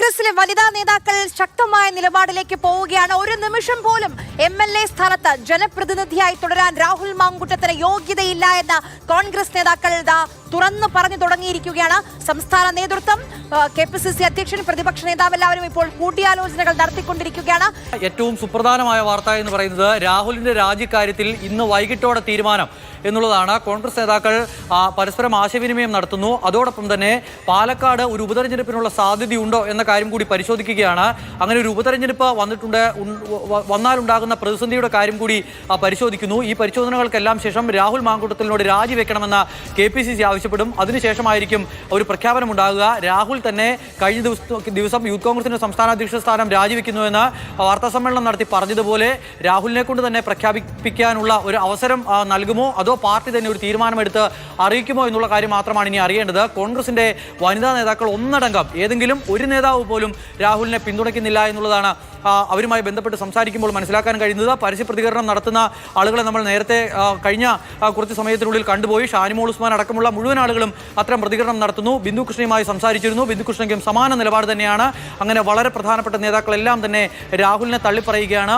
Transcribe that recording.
കോൺഗ്രസിലെ വനിതാ നേതാക്കൾ ശക്തമായ നിലപാടിലേക്ക് പോവുകയാണ്. ഒരു നിമിഷം പോലും MLA സ്ഥാനത്ത് ജനപ്രതിനിധിയായി തുടരാൻ രാഹുൽ മാങ്കൂട്ടത്തിന് യോഗ്യതയില്ല എന്ന് കോൺഗ്രസ് നേതാക്കൾ തുറന്നു പറഞ്ഞു തുടങ്ങിയിരിക്കുകയാണ്. സംസ്ഥാന നേതൃത്വം, KPCC അധ്യക്ഷൻ, പ്രതിപക്ഷ നേതാവ് എല്ലാവരും ഇപ്പോൾ കൂടിയാലോചനകൾ നടത്തിക്കൊണ്ടിരിക്കുകയാണ്. ഏറ്റവും സുപ്രധാനമായ വാർത്ത എന്ന് പറയുന്നത് രാഹുലിന്റെ രാജിക്കാര്യത്തിൽ ഇന്ന് വൈകിട്ടോടെ തീരുമാനം എന്നുള്ളതാണ്. കോൺഗ്രസ് നേതാക്കൾ പരസ്പരം ആശയവിനിമയം നടത്തുന്നു. അതോടൊപ്പം തന്നെ പാലക്കാട് ഒരു ഉപതെരഞ്ഞെടുപ്പിനുള്ള സാധ്യതയുണ്ടോ എന്ന കാര്യം കൂടി പരിശോധിക്കുകയാണ്. അങ്ങനെ ഒരു ഉപതെരഞ്ഞെടുപ്പ് വന്നാലുണ്ടാകുന്ന പ്രതിസന്ധിയുടെ കാര്യം കൂടി പരിശോധിക്കുന്നു. ഈ പരിശോധനകൾക്കെല്ലാം ശേഷം രാഹുൽ മാങ്കൂട്ടത്തിനോട് രാജിവെക്കണമെന്ന് KPCC ആവശ്യപ്പെടും. അതിനുശേഷമായിരിക്കും ഒരു പ്രഖ്യാപനം ഉണ്ടാകുക. രാഹുൽ തന്നെ കഴിഞ്ഞ ദിവസം യൂത്ത് കോൺഗ്രസിന്റെ സംസ്ഥാന അധ്യക്ഷ സ്ഥാനം രാജിവെക്കുന്നുവെന്ന് വാർത്താസമ്മേളനം നടത്തി പറഞ്ഞതുപോലെ രാഹുലിനെ കൊണ്ട് തന്നെ പ്രഖ്യാപിക്കാനുള്ള ഒരു അവസരം നൽകുമോ അതോ പാർട്ടി തന്നെ ഒരു തീരുമാനമെടുത്ത് അറിയിക്കുമോ എന്നുള്ള കാര്യം മാത്രമാണ് ഇനി അറിയേണ്ടത്. കോൺഗ്രസിന്റെ വനിതാ നേതാക്കൾ ഒന്നടങ്കം ഏതെങ്കിലും ഒരു നേതാവ് പോലും രാഹുലിനെ പിന്തുണയ്ക്കുന്നില്ല എന്നുള്ളതാണ് അവരുമായി ബന്ധപ്പെട്ട് സംസാരിക്കുമ്പോൾ മനസ്സിലാക്കാൻ കഴിയുന്നത്. പരസ്യ പ്രതികരണം നടത്തുന്ന ആളുകളെ നമ്മൾ നേരത്തെ കഴിഞ്ഞ കുറച്ച് സമയത്തിനുള്ളിൽ കണ്ടുപോയി. ഷാനിമോൾ ഉസ്മാൻ അടക്കമുള്ള മുഴുവൻ ആളുകളും അത്തരം പ്രതികരണം നടത്തുന്നു. ബിന്ദു കൃഷ്ണയുമായി സംസാരിച്ചിരുന്നു. ബിന്ദു കൃഷ്ണയ്ക്കും സമാന നിലപാട് തന്നെയാണ്. അങ്ങനെ വളരെ പ്രധാനപ്പെട്ട നേതാക്കളെല്ലാം തന്നെ രാഹുലിനെ തള്ളിപ്പറയുകയാണ്.